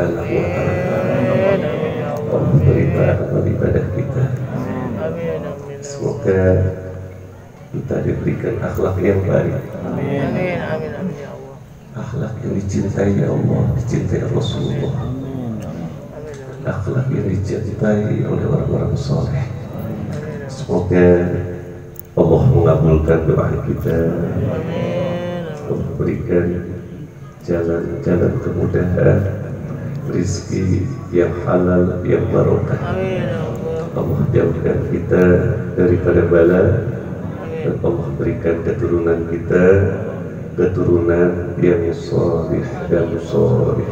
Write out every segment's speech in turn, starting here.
Subhanahu wa Ta'ala. Allah terima amal ibadah kita. Semoga kita diberikan akhlak yang baik. Amin ya Allah. Akhlak yang dicintai Allah, dicintai Rasulullah. Akhlak yang dicintai oleh orang-orang soleh. Semoga Allah mengabulkan doa kita. Allah berikan jalan-jalan kemudahan, rizki yang halal, yang barokah. Allah jauhkan kita daripada bala, dan Allah berikan keturunan kita keturunan yang salih dan salih.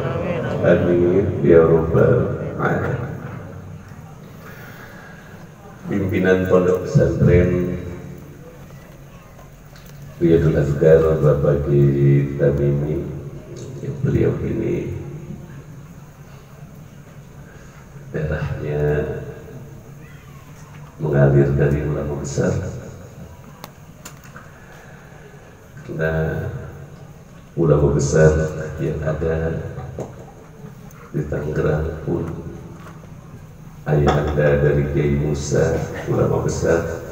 Amin ya rabbal alamin. Pimpinan Pondok Pesantren Riyadul Azkar Bapak Kiai Tamimi, beliau ini darahnya mengalir dari ulama besar, karena ulama besar yang ada di Tangerang pun ayahanda dari Kiai Musa, ulama besar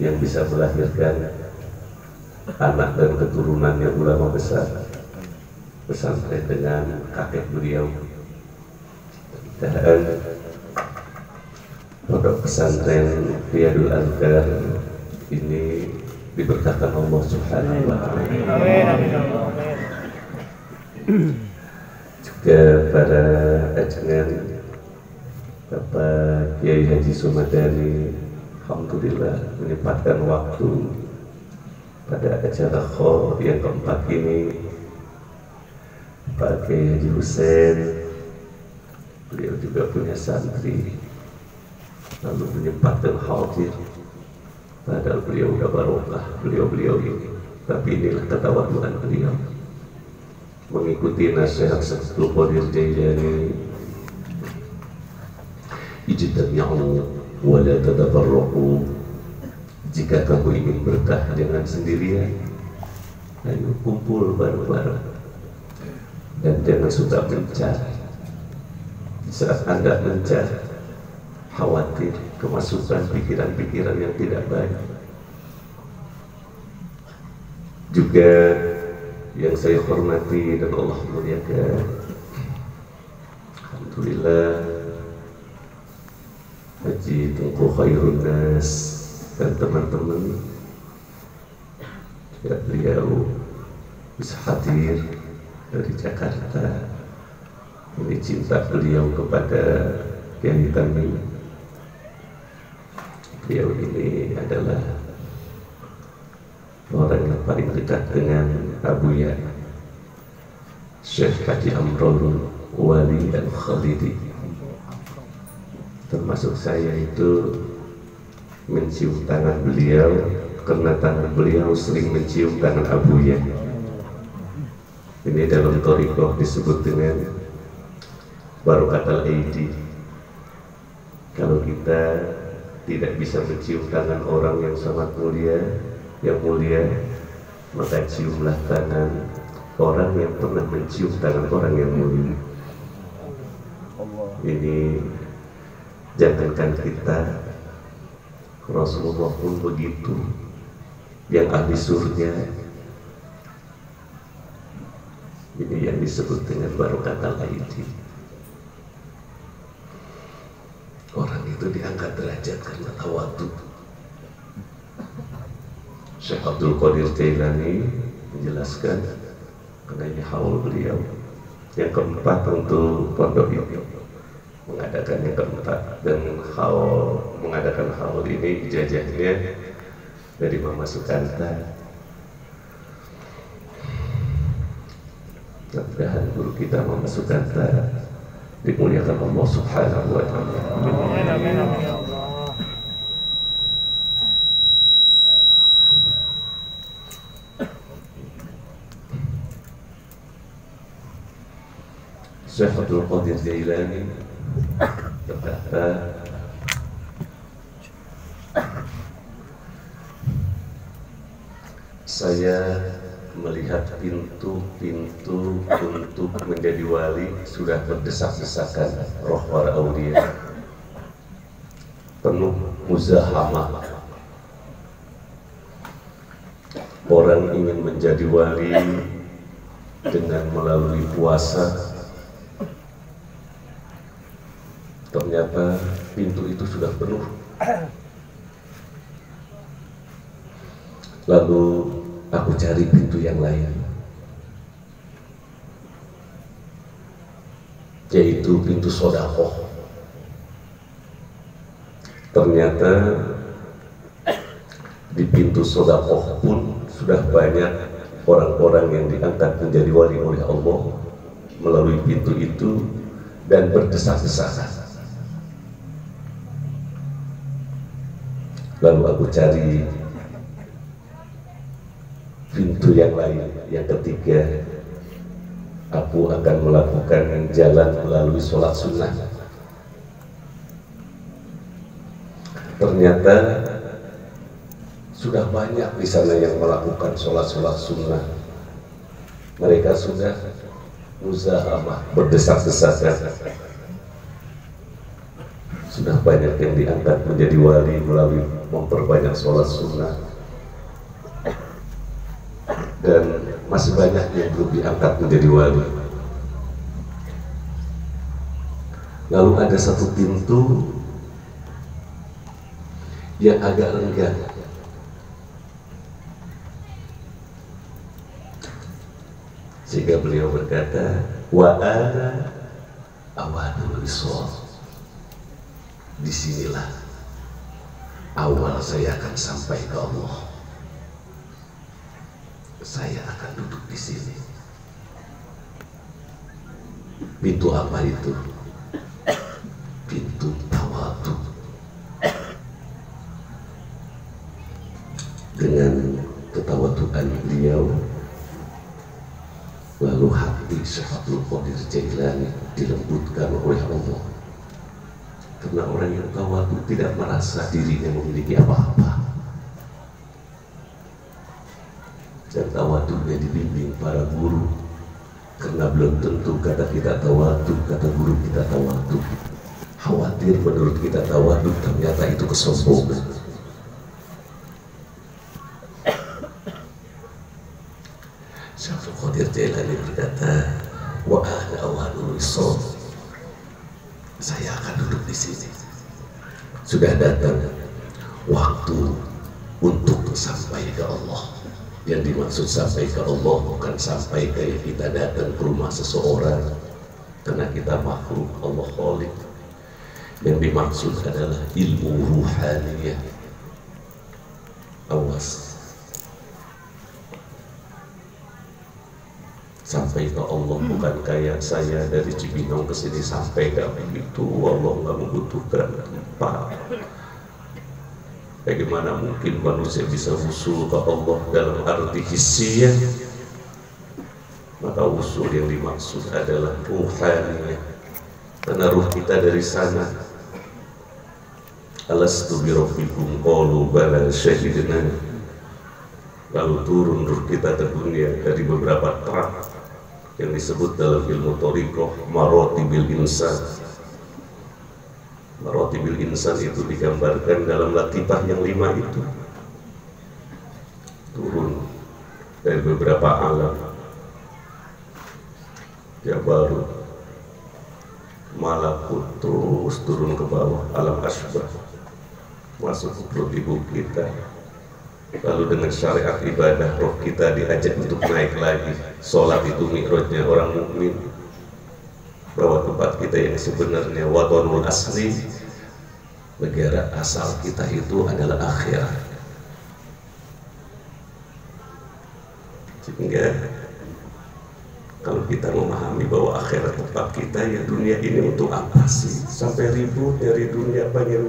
yang bisa melahirkan anak dan keturunannya ulama besar, pesantren dengan kakek beliau. Dan Pondok Pesantren Riyadul Azkar ini diberkahkan Allah Subhanahu wa Ta'ala. Juga para ajengan Bapak Kiai Haji Sumadani, alhamdulillah menyempatkan waktu pada acara khol yang keempat ini. Pak Kiai Haji Hussein, beliau juga punya santri, lalu menyempatkan hadir, padahal beliau udah barokah beliau ini. Tapi inilah ketawaduan beliau mengikuti nasihat Abdul Qadir Jailani, ijtami'u wa la tatafarraqu. Jika kamu ingin berkah jangan sendirian, ayo kumpul bareng-bareng, dan jangan suka mencari. Saat Anda mencari, khawatir kemasukan pikiran-pikiran yang tidak baik. Juga yang saya hormati dan Allah muliakan, alhamdulillah Haji Tengku Khairun Nas dan teman-teman, ya, beliau bisa hadir dari Jakarta. Ini cinta beliau kepada Kiai Tamimi. Beliau ini adalah orang yang paling dekat dengan Abuya Syekh Haji Amrul Wali Al-Khalidi. Termasuk saya itu mencium tangan beliau karena tangan beliau sering mencium tangan Abuya. Ini dalam thariqah disebut dengan Barokatul Aidi. Kalau kita tidak bisa mencium tangan orang yang sangat mulia, maka ciumlah tangan orang yang pernah mencium tangan orang yang mulia. Ini jangankan kita, Rasulullah pun begitu, yang ahli surga. Ini yang disebut dengan Barokatul Aidi. Orang itu diangkat derajat karena tawadu. Syekh Abdul Qadir Jailani menjelaskan karena ini haul beliau yang keempat untuk pondok ini, mengadakan yang keempat, dan mengadakan haul ini ijazahnya dari Mama Sukanta. Mudah-mudahan guru kita Mama Sukanta dimuliakan Allah Subhanahu wa Ta'ala. Amin ya Allah. Syekh Abdul Qadir Jailani berkata, saya melihat pintu-pintu untuk menjadi wali sudah berdesak-desakan, roh para aulia penuh muzahamah. Orang ingin menjadi wali dengan melalui puasa, ternyata pintu itu sudah penuh. Lalu aku cari pintu yang lain, yaitu pintu sedekah. Ternyata di pintu sedekah pun sudah banyak orang-orang yang diangkat menjadi wali oleh Allah melalui pintu itu dan berdesak-desakan. Lalu aku cari pintu yang lain, yang ketiga, aku akan melakukan jalan melalui sholat sunnah. Ternyata sudah banyak di sana yang melakukan sholat sunnah. Mereka sudah muzahamah, berdesak-desakan. Sudah banyak yang diangkat menjadi wali melalui memperbanyak sholat sunnah. Dan masih banyak yang belum diangkat menjadi wali. Lalu ada satu pintu yang agak renggang, sehingga beliau berkata, wa ana awadul wisol. Disinilah awal saya akan sampai ke Allah. Saya akan duduk di sini. Pintu apa itu? Pintu tawadhu. Dengan ketawaduan beliau, lalu hati Syekh Abdul Qadir Jailani dilembutkan oleh Allah. Karena orang yang tawadhu tidak merasa dirinya memiliki apa-apa. Dan tawadhunya dibimbing para guru, karena belum tentu kata kita tawadhu, kata guru kita tawadhu. Khawatir menurut kita tawadhu, ternyata itu kesombongan. Syekh Abdul Qadir Jailani berkata, wa ana awadul wisol. Saya akan duduk di sini. Sudah datang waktu untuk sampai ke Allah. Yang dimaksud sampai ke Allah bukan sampai kayak kita datang ke rumah seseorang, karena kita makhluk, Allah khaliq. Yang dimaksud adalah ilmu ruhaniyah. Awas, sampai ke Allah bukan kayak saya dari Cibinong ke sini sampai ke begitu. Allah nggak membutuhkan tempat. Bagaimana mungkin manusia bisa usul ke Allah dalam arti hissiyah? Maka usul yang dimaksud adalah ruhaniyah, karena ruh kita dari sana. Alastu bi rabbikum qalu bala syahidna. Lalu turun ruh kita ke dunia dari beberapa terang yang disebut dalam ilmu thariqah maratibil insan. Maratibil insan itu digambarkan dalam latifah yang 5 itu. Turun dari beberapa alam, Jabarut, Malakut, terus turun ke bawah alam asbah, masuk ke perut ibu kita. Lalu dengan syariat ibadah roh kita diajak untuk naik lagi. Sholat itu mi'rajnya orang mukmin, bahwa tempat kita yang sebenarnya watonul asli, negara asal kita itu adalah akhirat. Sehingga kalau kita memahami bahwa akhirat tempat kita, ya dunia ini untuk apa sih? Sampai ribut dari dunia, pengen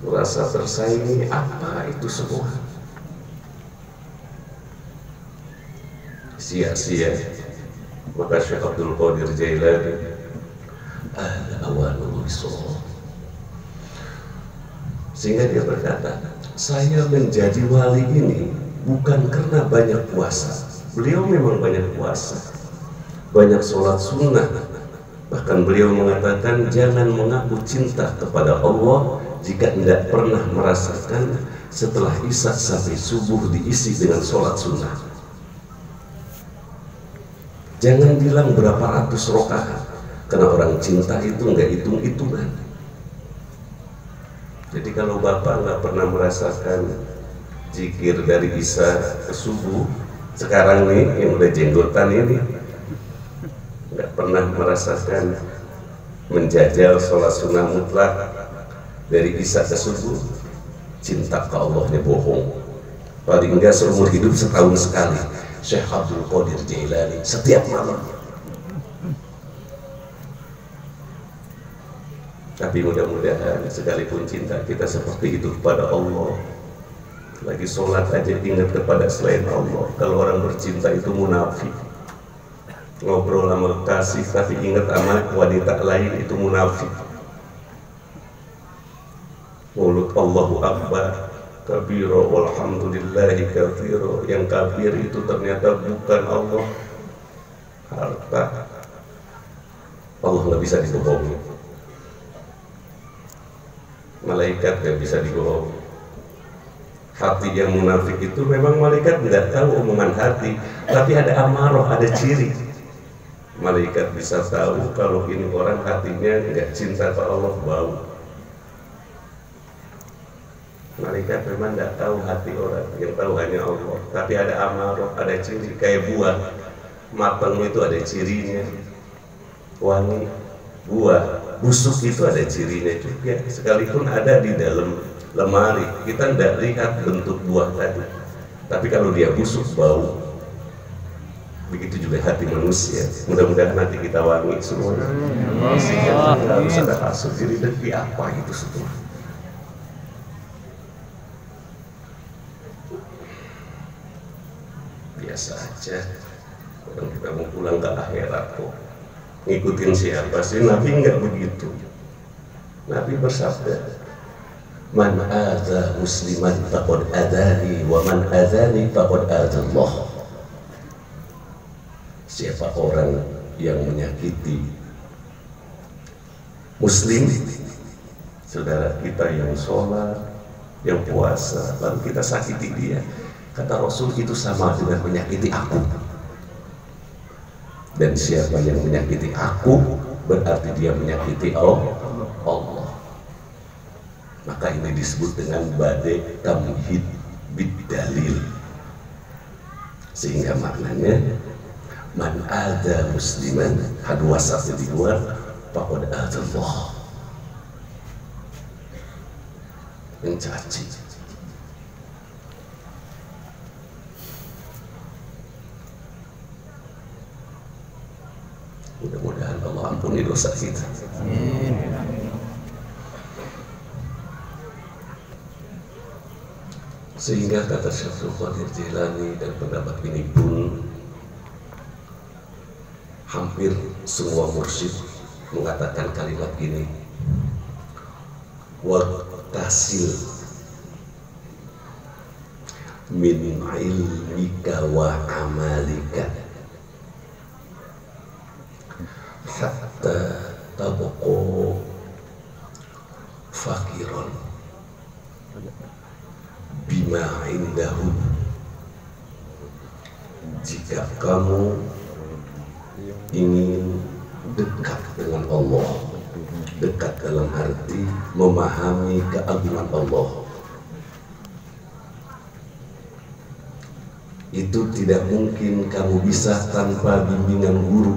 merasa tersaingi, apa itu semua? Sia-sia. Maka Syekh Abdul Qadir Jailani ada awalul wisol, sehingga dia berkata, saya menjadi wali ini bukan karena banyak puasa. Beliau memang banyak puasa, banyak sholat sunnah. Bahkan beliau mengatakan jangan mengaku cinta kepada Allah jika tidak pernah merasakan setelah isya sampai subuh diisi dengan sholat sunnah. Jangan bilang berapa ratus rakaat, karena orang cinta itu nggak hitung-hitungan. Jadi kalau Bapak nggak pernah merasakan zikir dari isya ke subuh, sekarang nih yang udah jenggotan ini nggak pernah merasakan menjajal sholat sunnah mutlak dari isya ke subuh, cinta ke Allahnya bohong. Paling enggak seumur hidup setahun sekali Syekh Abdul Qadir Jailani setiap malam. Tapi mudah-mudahan sekalipun cinta kita seperti itu kepada Allah, lagi sholat aja ingat kepada selain Allah. Kalau orang bercinta itu munafik, ngobrol sama kasih tapi ingat sama wanita lain itu munafik. Mulut Allahu Akbar kabiro walhamdulillahi kathiro, yang kafir itu ternyata bukan Allah, harta. Allah nggak bisa dibohongi, malaikat nggak bisa dibohongi. Hati yang munafik itu memang malaikat nggak tahu omongan hati, tapi ada amarah, ada ciri. Malaikat bisa tahu kalau ini orang hatinya nggak cinta ke Allah, bau. Malaikat memang nggak tahu hati orang, yang tahu hanya Allah. Tapi ada amarah, ada ciri. Kayak buah matang itu ada cirinya, wangi. Buah busuk itu ada cirinya juga, sekalipun ada di dalam lemari kita tidak lihat bentuk buah tadi, tapi kalau dia busuk bau. Begitu juga hati manusia. Mudah-mudahan hati kita wangi semua. Harus ada hasil diri dari apa itu semua. Biasa aja. Orang kita mau pulang ke akhirat kok. Ngikutin siapa sih? Nabi enggak begitu. Nabi bersabda, man adza musliman faqad adani wa man adani faqad adallah. Siapa orang yang menyakiti muslim, saudara kita yang sholat, yang puasa, lalu kita sakiti dia, kata Rasul itu sama dengan menyakiti aku. Dan siapa yang menyakiti aku berarti dia menyakiti Allah. Maka ini disebut dengan badai tamhid bid-dalil, sehingga maknanya man ada musliman, had wasatnya di luar, faqad adallah, mencaci. Mudah-mudahan Allah ampuni dosa kita. Sehingga kata Syekh Abdul Qadir Jailani, dan pendapat ini pun hampir semua mursyid mengatakan kalimat ini, wattasil min ilmika wa amalika hatta tabqu fakiran bima indahu. Jika kamu ingin dekat dengan Allah, dekat dalam arti memahami keagungan Allah, itu tidak mungkin kamu bisa tanpa bimbingan guru.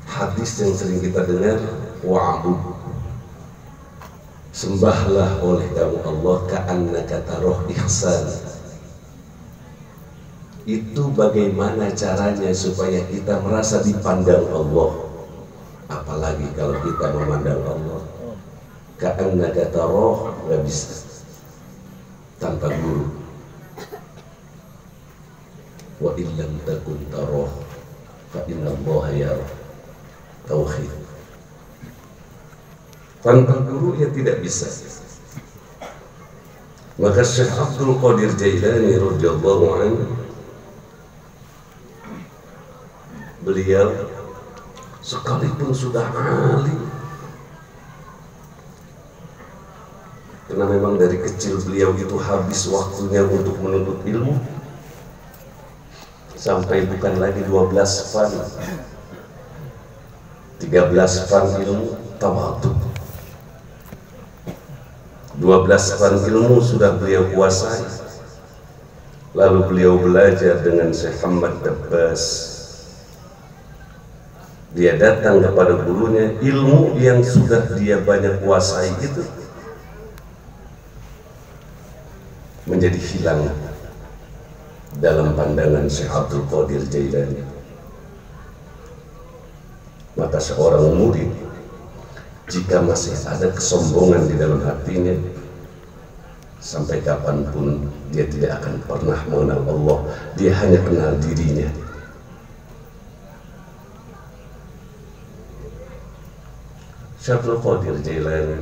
Hadis yang sering kita dengar, wa'bud, sembahlah oleh kamu Allah ka'annaka tarah ihsan. Itu bagaimana caranya supaya kita merasa dipandang Allah. Apalagi kalau kita memandang Allah ka'annaka tarah, nggak bisa tanpa guru. Wa illam takun tarah fa inna Allah yarah. Tauhid. Tanpa guru ya tidak bisa. Maka Syekh Abdul Qadir Jailani radhiyallahu anhu, beliau sekalipun sudah alim, karena memang dari kecil beliau itu habis waktunya untuk menuntut ilmu, sampai bukan lagi 12 fan, 13 fan ilmu tawadhu, 12 fan ilmu sudah beliau kuasai. Lalu beliau belajar dengan Syekh Ahmad Dabbas. Dia datang kepada gurunya, ilmu yang sudah dia banyak kuasai itu menjadi hilang dalam pandangan Syekh Abdul Qadir Jailani. Maka seorang murid, jika masih ada kesombongan di dalam hatinya, sampai kapanpun dia tidak akan pernah mengenal Allah. Dia hanya kenal dirinya. Syekh Abdul Qadir Jailani,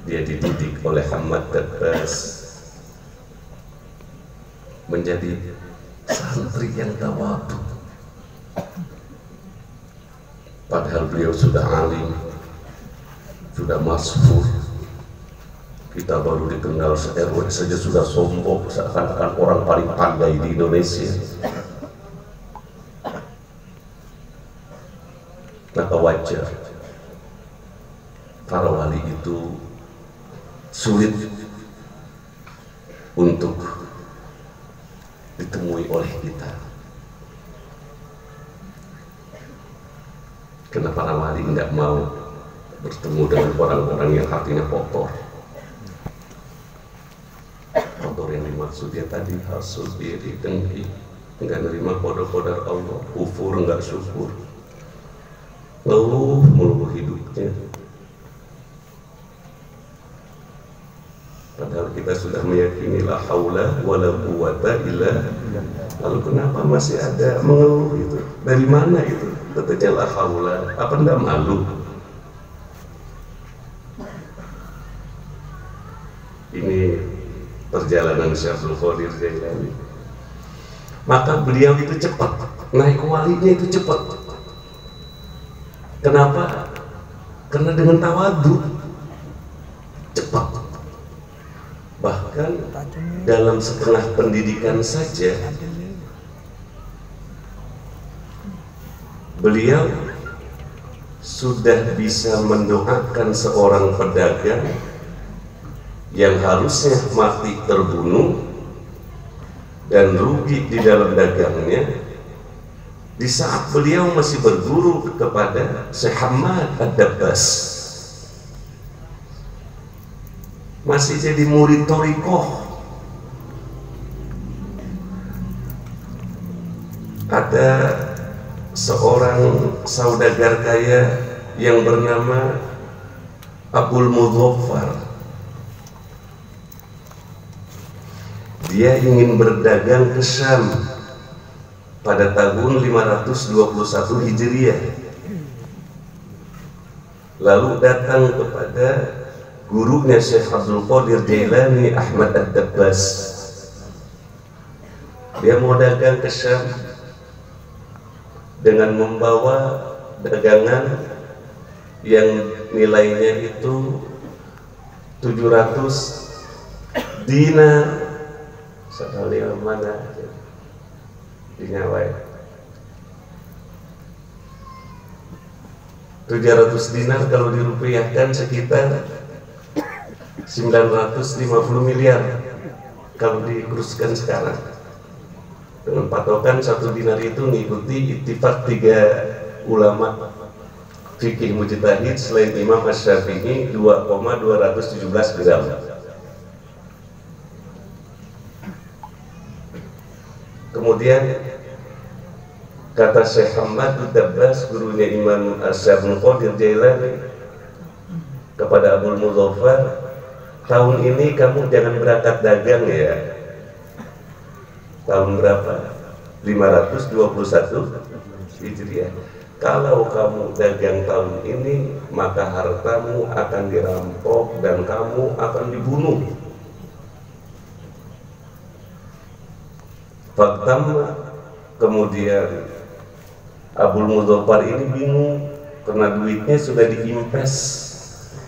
dia dididik oleh Ahmad Dabbas menjadi santri yang tawadhu. Padahal beliau sudah alim, sudah masyhur. Kita baru dikenal se-RW saja sudah sombong, seakan-akan orang paling pandai di Indonesia. Maka wajar para wali itu sulit untuk ditemui oleh kita, karena para wali nggak mau bertemu dengan orang-orang yang hatinya kotor. Kotor yang dimaksud dia tadi hasud, iri, dengki, nggak nerima qada-qadar Allah, kufur, nggak syukur, ngeluh melulu hidupnya. Padahal kita sudah meyakini la haula wala quwata illa. Lalu kenapa masih ada mengeluh itu? Dari mana itu? Katanya la haula. Apa enggak malu? Ini perjalanan Syekh Abdul Qadir Jailani. Maka beliau itu cepat, naik walinya itu cepat. Kenapa? Karena dengan tawadhu cepat. Bahkan dalam setengah pendidikan saja beliau sudah bisa mendoakan seorang pedagang yang harusnya mati terbunuh dan rugi di dalam dagangnya, di saat beliau masih berguru kepada Syekh Ahmad Dabbas, masih jadi murid thariqah. Ada seorang saudagar kaya yang bernama Abul Mudhaffar. Dia ingin berdagang ke Syam pada tahun 521 Hijriah. Lalu datang kepada gurunya Syekh Abdul Qadir Jailani, Ahmad Dabbas. Dia mau dagang ke Syam dengan membawa dagangan yang nilainya itu 700 dinar. Sekali mana di Nyawai 700 dinar kalau dirupiahkan sekitar 950 miliar kalau dikuruskan sekarang. Dengan patokan 1 dinar itu mengikuti ittifaq 3 ulama fikih mujtahid selain Imam Asy-Syafi'i 2,217 gram. Kemudian kata Syekh Ahmad Dabbas, gurunya Imam Syekh Abdul Qadir Jailani, kepada Abul Mudhaffar, tahun ini kamu jangan berangkat dagang ya. Tahun berapa? 521 Hijriah. Kalau kamu dagang tahun ini, maka hartamu akan dirampok dan kamu akan dibunuh. Faktam, kemudian Abul Mudzaffar ini bingung karena duitnya sudah diimpes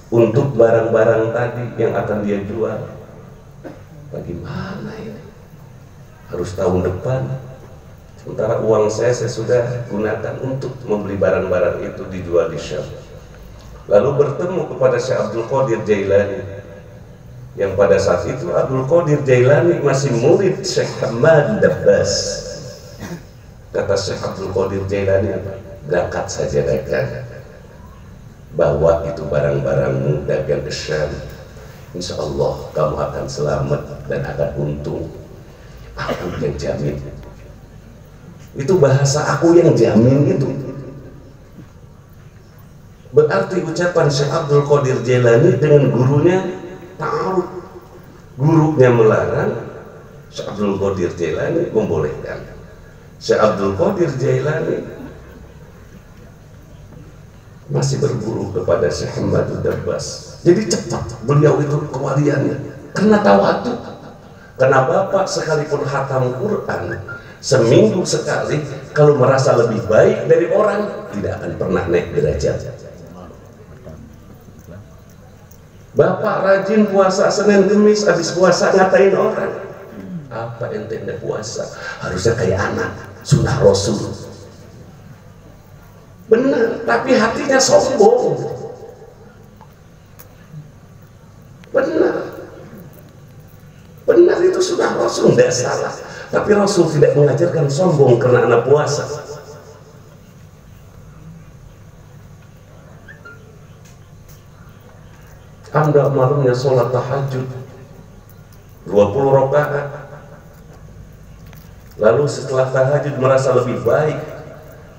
untuk barang-barang tadi yang akan dia jual. Bagaimana ini? Harus tahun depan. Sementara uang saya sudah gunakan untuk membeli barang-barang itu dijual di Syam. Lalu bertemu kepada Syekh Abdul Qadir Jailani, yang pada saat itu Abdul Qadir Jailani masih murid Syekh Hamad Dabbas. Kata Syekh Abdul Qadir Jailani, berangkat saja dagang, bawa itu barang-barangmu dagang ke Syam, insya Allah kamu akan selamat dan akan untung. Aku yang jamin. Itu bahasa aku yang jamin itu. Berarti ucapan Syekh Abdul Qadir Jailani dengan gurunya tahu. Gurunya melarang, Syekh Abdul Qadir Jailani membolehkan. Syekh Abdul Qadir Jailani masih berburu kepada Syekh Hamad Dabbas. Jadi cepat beliau itu kewaliannya karena tawadu. Karena bapak sekalipun khatam Quran seminggu sekali, kalau merasa lebih baik dari orang tidak akan pernah naik derajat. Bapak rajin puasa Senin Kemis, habis puasa ngatain orang. Apa ente ndak puasa? Harusnya kayak anak, sunnah Rasul. Benar, tapi hatinya sombong. Benar. Benar itu sunnah Rasul, tidak salah. Tapi Rasul tidak mengajarkan sombong karena anak puasa. Anda malamnya sholat tahajud 20 rakaat, lalu setelah tahajud merasa lebih baik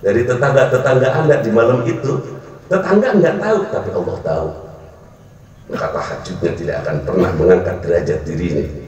dari tetangga-tetangga Anda di malam itu. Tetangga nggak tahu, tapi Allah tahu. Maka tahajudnya tidak akan pernah mengangkat derajat dirinya.